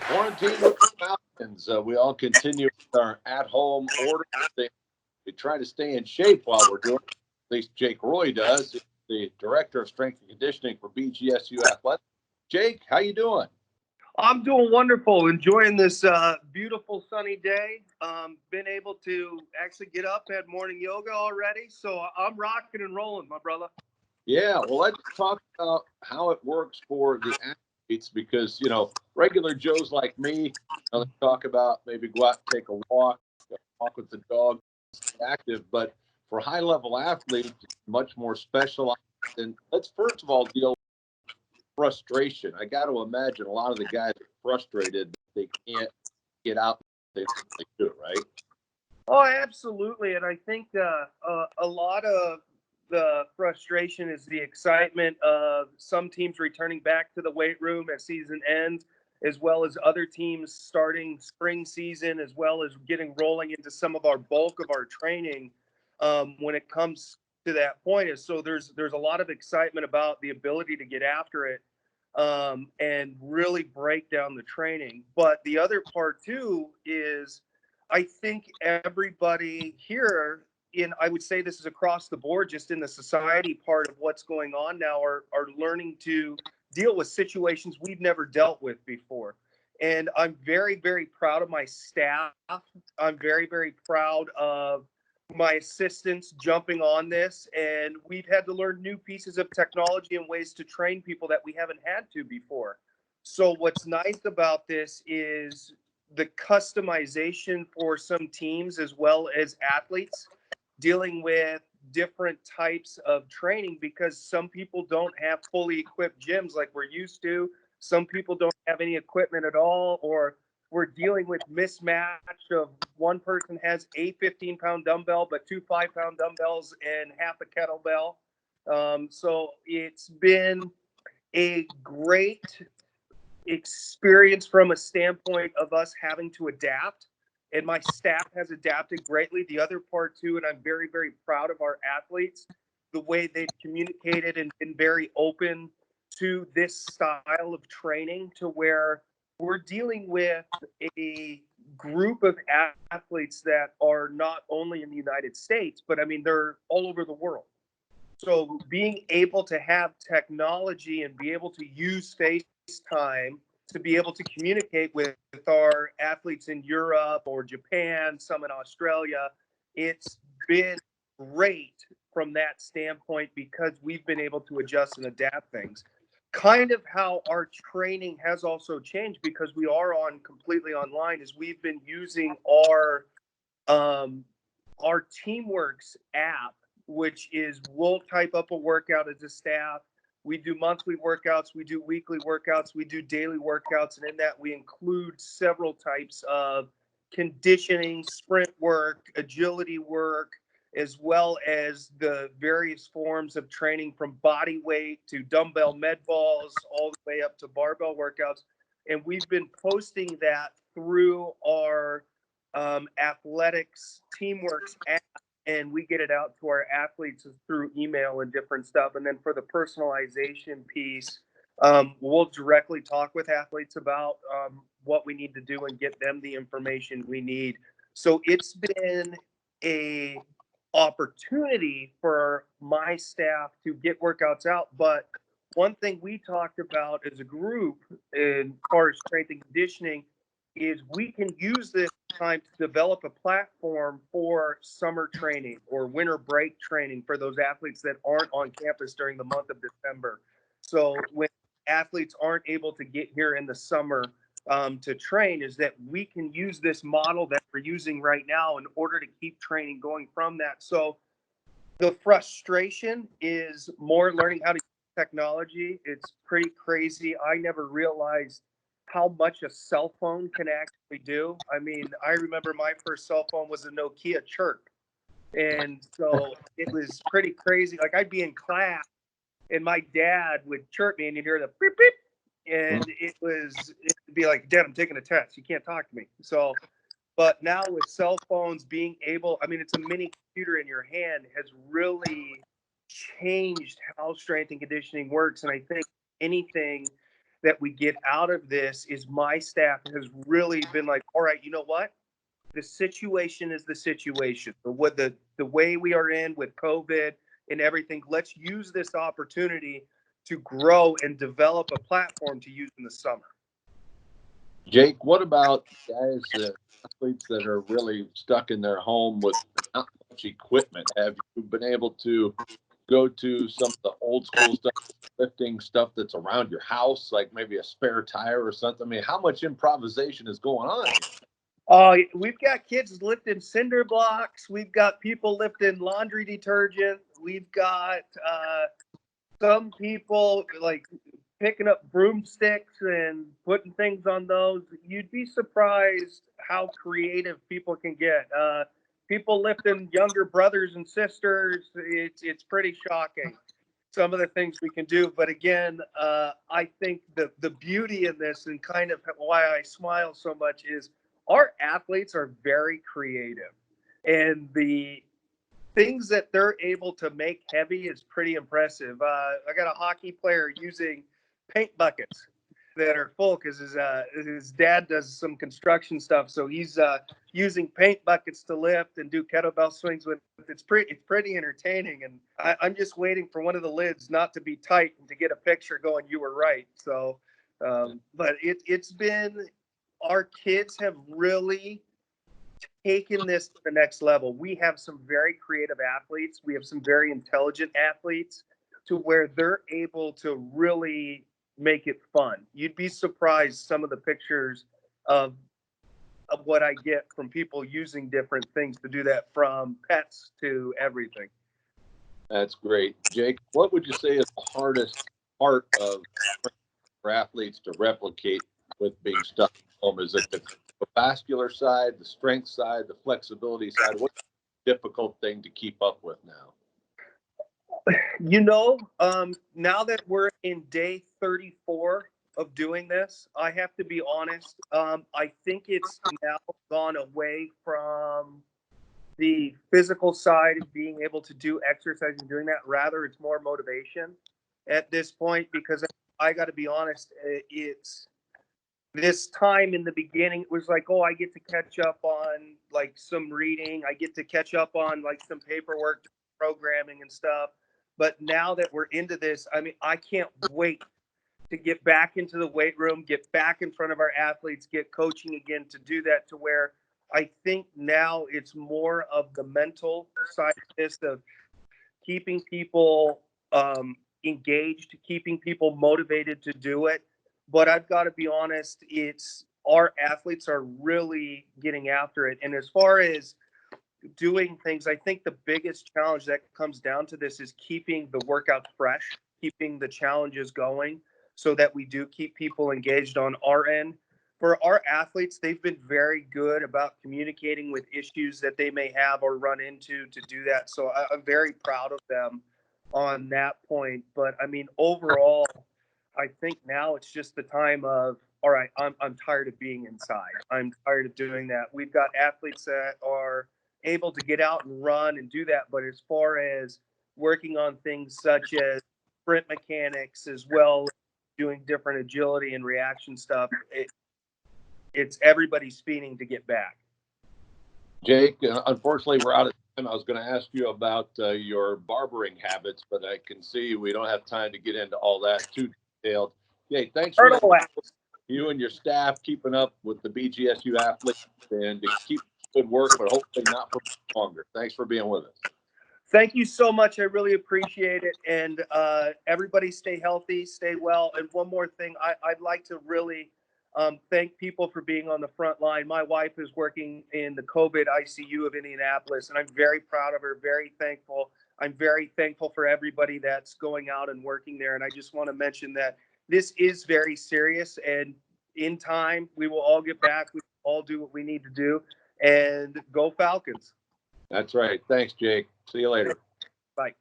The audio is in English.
Quarantine with the Falcons. We all continue with our at-home order. We try to stay in shape while we're doing it. At least Jake Roy does. He's the director of strength and conditioning for BGSU Athletics. Jake, how you doing? I'm doing wonderful. Enjoying this beautiful sunny day. Been able to actually get up, had morning yoga already. So I'm rocking and rolling, my brother. Yeah, well, let's talk about how it works for the athletes because, regular Joes like me, they talk about maybe go out and take a walk with the dog, stay active. But for high-level athletes, it's much more specialized. And let's first of all deal with frustration. I got to imagine a lot of the guys are frustrated that they can't get out there they do, right? Oh, absolutely. And I think a lot of the frustration is the excitement of some teams returning back to the weight room as season ends, as well as other teams starting spring season, as well as getting rolling into some of our bulk of our training when it comes to that point. Is so there's a lot of excitement about the ability to get after it and really break down the training. But the other part too is I think everybody here I would say this is across the board, just in the society part of what's going on now, are learning to deal with situations we've never dealt with before. And I'm very, very proud of my staff. I'm very, very proud of my assistants jumping on this. And we've had to learn new pieces of technology and ways to train people that we haven't had to before. So what's nice about this is the customization for some teams as well as athletes dealing with different types of training, because some people don't have fully equipped gyms like we're used to. Some people don't have any equipment at all, or we're dealing with mismatch of one person has a 15-pound dumbbell, but two 5-pound dumbbells and half a kettlebell. So it's been a great experience from a standpoint of us having to adapt, and my staff has adapted greatly. The other part too, and I'm very, very proud of our athletes, the way they've communicated and been very open to this style of training, to where we're dealing with a group of athletes that are not only in the United States, but I mean, they're all over the world. So being able to have technology and be able to use FaceTime to be able to communicate with our athletes in Europe or Japan, some in Australia, it's been great from that standpoint because we've been able to adjust and adapt things. Kind of how our training has also changed, because we are on completely online, is we've been using um, our Teamworks app, which is we'll type up a workout as a staff. We do monthly workouts, we do weekly workouts, we do daily workouts, and in that we include several types of conditioning, sprint work, agility work, as well as the various forms of training from body weight to dumbbell med balls, all the way up to barbell workouts. And we've been posting that through our athletics Teamworks app, and we get it out to our athletes through email and different stuff. And then for the personalization piece, we'll directly talk with athletes about what we need to do and get them the information we need. So it's been a opportunity for my staff to get workouts out. But one thing we talked about as a group, as far as strength and conditioning, is we can use this time to develop a platform for summer training or winter break training for those athletes that aren't on campus during the month of December. So when athletes aren't able to get here in the summer to train, is that we can use this model that we're using right now in order to keep training going from that. So the frustration is more learning how to use technology. It's pretty crazy. I never realized how much a cell phone can actually do. I mean, I remember my first cell phone was a Nokia Chirp. And so it was pretty crazy. Like, I'd be in class and my dad would chirp me and you'd hear the beep, beep. And it'd be like, Dad, I'm taking a test. You can't talk to me. So, but now with cell phones being able, I mean, it's a mini computer in your hand, has really changed how strength and conditioning works. And I think anything that we get out of this is my staff has really been like, all right, you know what? The situation is the situation. What the way we are in with COVID and everything, let's use this opportunity to grow and develop a platform to use in the summer. Jake, what about guys, athletes that are really stuck in their home with not much equipment? Have you been able to go to some of the old school stuff, lifting stuff that's around your house, like maybe a spare tire or something? I mean, how much improvisation is going on? We've got kids lifting cinder blocks. We've got people lifting laundry detergent. We've got some people like picking up broomsticks and putting things on those. You'd be surprised how creative people can get. People lifting younger brothers and sisters. It's pretty shocking some of the things we can do. But again, I think the beauty in this and kind of why I smile so much is our athletes are very creative, and the things that they're able to make heavy is pretty impressive. I got a hockey player using paint buckets that are full because his dad does some construction stuff, so he's using paint buckets to lift and do kettlebell swings with. It's pretty entertaining, and I'm just waiting for one of the lids not to be tight and to get a picture going. You were right. So, but it's been, our kids have really taken this to the next level. We have some very creative athletes. We have some very intelligent athletes to where they're able to really make it fun. You'd be surprised some of the pictures of what I get from people using different things to do that, from pets to everything. That's great. Jake, what would you say is the hardest part of for athletes to replicate with being stuck at home? Is it the vascular side, the strength side, the flexibility side? What's the difficult thing to keep up with now? Now that we're in day 34 of doing this, I have to be honest. I think it's now gone away from the physical side of being able to do exercise and doing that. Rather, it's more motivation at this point, because I got to be honest, it's this time in the beginning, it was like, oh, I get to catch up on like some reading. I get to catch up on like some paperwork, programming and stuff. But now that we're into this, I mean, I can't wait to get back into the weight room, get back in front of our athletes, get coaching again, to do that, to where I think now it's more of the mental side of this, of keeping people engaged, keeping people motivated to do it. But I've got to be honest, it's our athletes are really getting after it. And as far as doing things, I think the biggest challenge that comes down to this is keeping the workout fresh, keeping the challenges going, so that we do keep people engaged on our end. For our athletes, they've been very good about communicating with issues that they may have or run into to do that. So I'm very proud of them on that point. But I mean, overall, I think now it's just the time of, all right, I'm tired of being inside. I'm tired of doing that. We've got athletes that are able to get out and run and do that. But as far as working on things such as sprint mechanics, as well as doing different agility and reaction stuff, it's everybody's speeding to get back. Jake, unfortunately, we're out of time. I was going to ask you about your barbering habits, but I can see we don't have time to get into all that too detailed. Jake, thanks for you and your staff keeping up with the BGSU athletes, and to keep good work, but hopefully not for longer. Thanks for being with us. Thank you so much. I really appreciate it. And everybody stay healthy, stay well. And one more thing, I'd like to really thank people for being on the front line. My wife is working in the COVID ICU of Indianapolis, and I'm very proud of her, very thankful. I'm very thankful for everybody that's going out and working there. And I just want to mention that this is very serious, and in time, we will all get back. We will all do what we need to do, and go Falcons. That's right. Thanks, Jake. See you later. Bye.